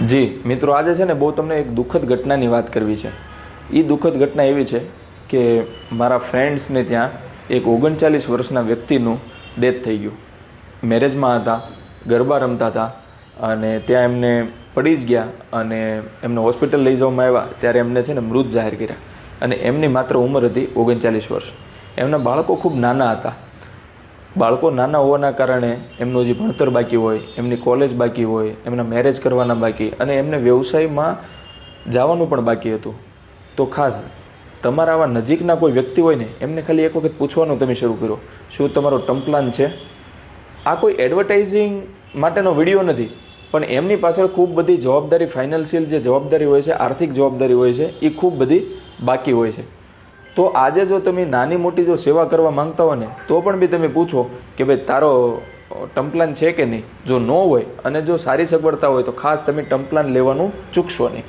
જી મિત્રો, આજે છે ને બહુ તમને એક દુઃખદ ઘટનાની વાત કરવી છે. એ દુઃખદ ઘટના એવી છે કે મારા ફ્રેન્ડ્સને ત્યાં એક 39 વર્ષના વ્યક્તિનું ડેથ થઈ ગયું. મેરેજમાં હતા, ગરબા રમતા હતા અને ત્યાં એમને પડી જ ગયા અને એમને હોસ્પિટલ લઈ જવામાં આવ્યા ત્યારે એમને છે ને મૃત જાહેર કર્યા. અને એમની માત્ર ઉંમર હતી 39 વર્ષ. એમના બાળકો ખૂબ નાના હતા. બાળકો નાના હોવાના કારણે એમનું જે ભણતર બાકી હોય, એમની કોલેજ બાકી હોય, એમના મેરેજ કરવાના બાકી અને એમને વ્યવસાયમાં જવાનું પણ બાકી હતું. તો ખાસ તમારા આવા નજીકના કોઈ વ્યક્તિ હોય ને એમને ખાલી એક વખત પૂછવાનું તમે શરૂ કરો, શું તમારો ટર્મ પ્લાન છે? આ કોઈ એડવર્ટાઇઝિંગ માટેનો વિડીયો નથી, પણ એમની પાછળ ખૂબ બધી જવાબદારી, ફાઇનાન્શિયલ જે જવાબદારી હોય છે, આર્થિક જવાબદારી હોય છે, એ ખૂબ બધી બાકી હોય છે. તો આજે જો તમે નાની મોટી જો સેવા કરવા માંગતા હો ને તો પણ બી તમે પૂછો કે ભાઈ તારો ટર્મ પ્લાન છે કે નહીં. જો ન હોય અને જો સારી સગવડતા હોય તો ખાસ તમે ટર્મ પ્લાન લેવાનું ચૂકશો નહીં.